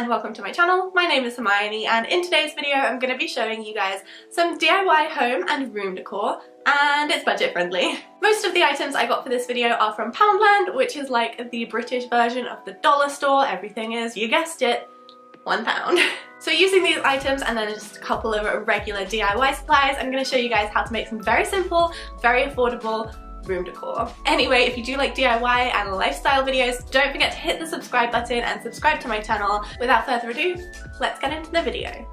and welcome to my channel. My name is Hermione and in today's video I'm going to be showing you guys some DIY home and room decor, and it's budget friendly. Most of the items I got for this video are from Poundland, which is like the British version of the dollar store. Everything is, you guessed it, £1. So using these items and then just a couple of regular DIY supplies, I'm going to show you guys how to make some very simple, very affordable room decor. Anyway, if you do like DIY and lifestyle videos, don't forget to hit the subscribe button and subscribe to my channel. Without further ado, let's get into the video.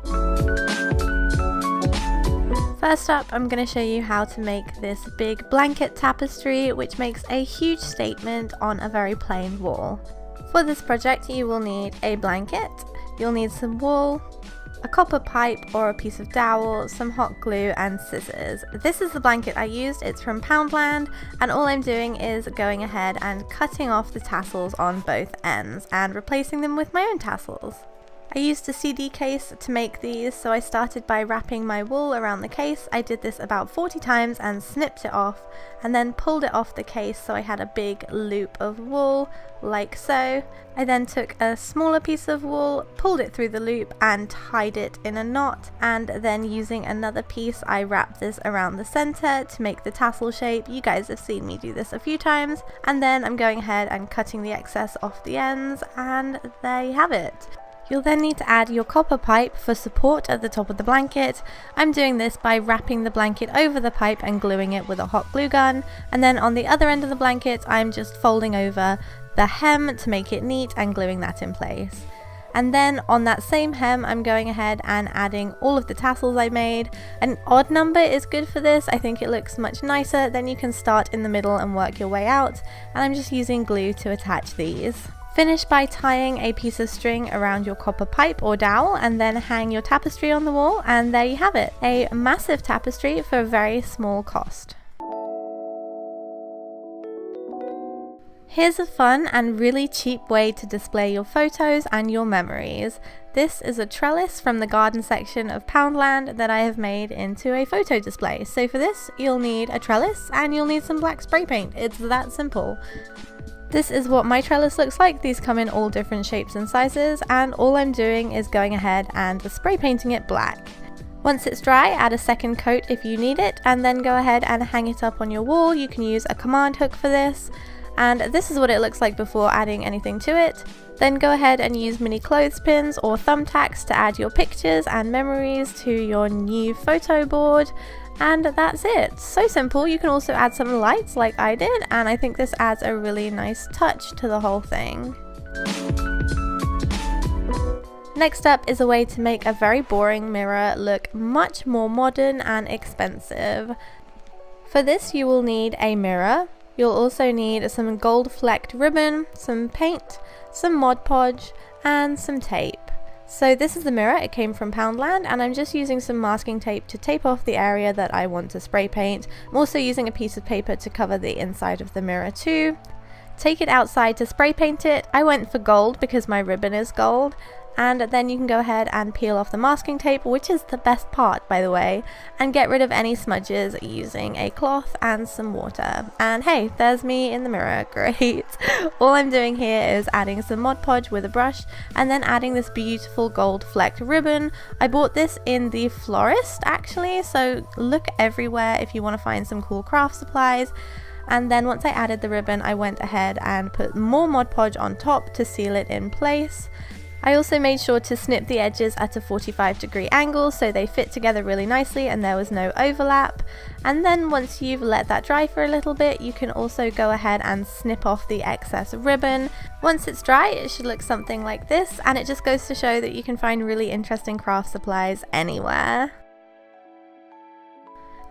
First up, I'm going to show you how to make this big blanket tapestry, which makes a huge statement on a very plain wall. For this project, you will need a blanket, you'll need some wool, a copper pipe or a piece of dowel, some hot glue and scissors. This is the blanket I used, it's from Poundland, and all I'm doing is going ahead and cutting off the tassels on both ends and replacing them with my own tassels. I used a CD case to make these, so I started by wrapping my wool around the case. I did this about 40 times and snipped it off and then pulled it off the case so I had a big loop of wool like so. I then took a smaller piece of wool, pulled it through the loop and tied it in a knot, and then using another piece I wrapped this around the center to make the tassel shape. You guys have seen me do this a few times, and then I'm going ahead and cutting the excess off the ends, and there you have it. You'll then need to add your copper pipe for support at the top of the blanket. I'm doing this by wrapping the blanket over the pipe and gluing it with a hot glue gun, and then on the other end of the blanket I'm just folding over the hem to make it neat and gluing that in place. And then on that same hem I'm going ahead and adding all of the tassels I made. An odd number is good for this, I think it looks much nicer. Then you can start in the middle and work your way out, and I'm just using glue to attach these. Finish by tying a piece of string around your copper pipe or dowel and then hang your tapestry on the wall, and there you have it. A massive tapestry for a very small cost. Here's a fun and really cheap way to display your photos and your memories. This is a trellis from the garden section of Poundland that I have made into a photo display. So for this you'll need a trellis and you'll need some black spray paint. It's that simple. This is what my trellis looks like. These come in all different shapes and sizes, and all I'm doing is going ahead and spray painting it black. Once it's dry, add a second coat if you need it, and then go ahead and hang it up on your wall. You can use a command hook for this, and this is what it looks like before adding anything to it. Then go ahead and use mini clothespins or thumbtacks to add your pictures and memories to your new photo board. And that's it. So simple. You can also add some lights like I did, and I think this adds a really nice touch to the whole thing. Next up is a way to make a very boring mirror look much more modern and expensive. For this you will need a mirror. You'll also need some gold flecked ribbon, some paint, some Mod Podge and some tape. So this is the mirror, it came from Poundland, and I'm just using some masking tape to tape off the area that I want to spray paint. I'm also using a piece of paper to cover the inside of the mirror too. Take it outside to spray paint it. I went for gold because my ribbon is gold. And then you can go ahead and peel off the masking tape, which is the best part by the way, and get rid of any smudges using a cloth and some water. And hey, there's me in the mirror, great. All I'm doing here is adding some Mod Podge with a brush and then adding this beautiful gold flecked ribbon. I bought this in the florist actually, so look everywhere if you want to find some cool craft supplies. And then once I added the ribbon, I went ahead and put more Mod Podge on top to seal it in place. I also made sure to snip the edges at a 45-degree angle so they fit together really nicely and there was no overlap. And then once you've let that dry for a little bit, you can also go ahead and snip off the excess ribbon. Once it's dry, it should look something like this, and it just goes to show that you can find really interesting craft supplies anywhere.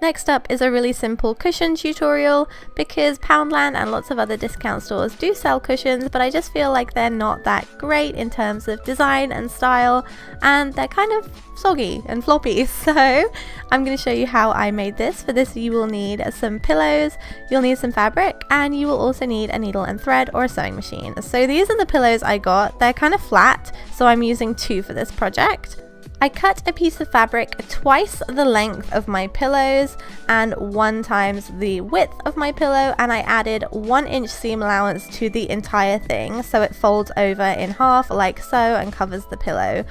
Next up is a really simple cushion tutorial, because Poundland and lots of other discount stores do sell cushions, but I just feel like they're not that great in terms of design and style, and they're kind of soggy and floppy. So I'm going to show you how I made this. For this you will need some pillows, you'll need some fabric, and you will also need a needle and thread or a sewing machine. So these are the pillows I got. They're kind of flat, so I'm using 2 for this project. I cut a piece of fabric twice the length of my pillows and 1 times the width of my pillow, and I added 1 inch seam allowance to the entire thing so it folds over in half like so and covers the pillow.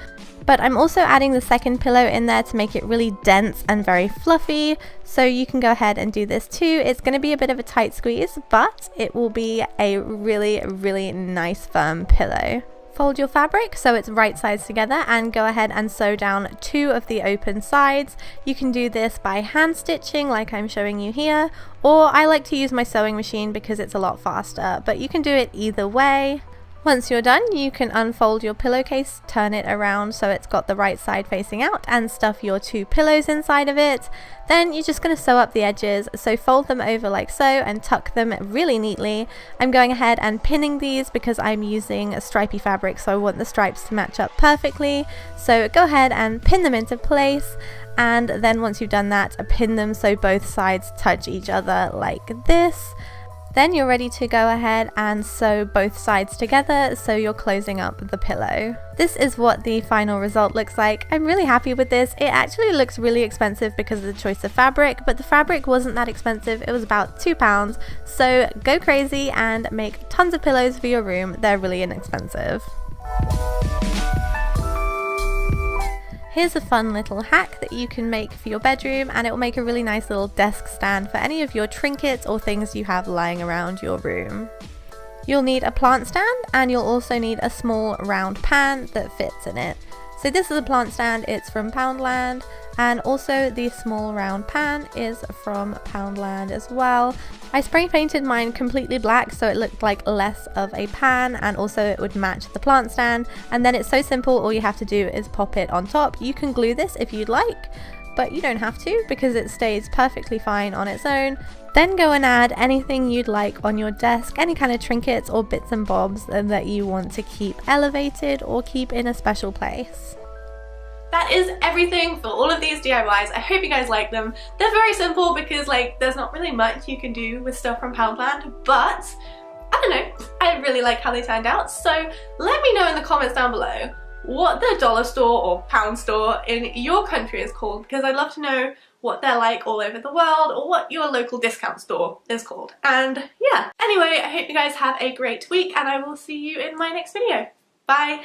But I'm also adding the second pillow in there to make it really dense and very fluffy, so you can go ahead and do this too. It's going to be a bit of a tight squeeze, but it will be a really nice firm pillow. Fold your fabric so it's right sides together and go ahead and sew down 2 of the open sides. You can do this by hand stitching like I'm showing you here, or I like to use my sewing machine because it's a lot faster, but you can do it either way. Once you're done, you can unfold your pillowcase, turn it around so it's got the right side facing out, and stuff your 2 pillows inside of it. Then you're just going to sew up the edges, so fold them over like so and tuck them really neatly. I'm going ahead and pinning these because I'm using a stripy fabric, so I want the stripes to match up perfectly. So go ahead and pin them into place, and then once you've done that, pin them so both sides touch each other like this. Then you're ready to go ahead and sew both sides together so you're closing up the pillow. This is what the final result looks like. I'm really happy with this. It actually looks really expensive because of the choice of fabric, but the fabric wasn't that expensive. It was about £2. So go crazy and make tons of pillows for your room. They're really inexpensive. Here's a fun little hack that you can make for your bedroom, and it will make a really nice little desk stand for any of your trinkets or things you have lying around your room. You'll need a plant stand, and you'll also need a small round pan that fits in it. So this is a plant stand, it's from Poundland, and also the small round pan is from Poundland as well. I spray painted mine completely black so it looked like less of a pan, and also it would match the plant stand, and then it's so simple, all you have to do is pop it on top. You can glue this if you'd like, but you don't have to because it stays perfectly fine on its own. Then go and add anything you'd like on your desk, any kind of trinkets or bits and bobs that you want to keep elevated or keep in a special place. That is everything for all of these DIYs. I hope you guys like them. They're very simple because there's not really much you can do with stuff from Poundland, but I don't know, I really like how they turned out. So let me know in the comments down below what the dollar store or pound store in your country is called, because I'd love to know what they're like all over the world, or what your local discount store is called. And yeah, anyway, I hope you guys have a great week, and I will see you in my next video. Bye!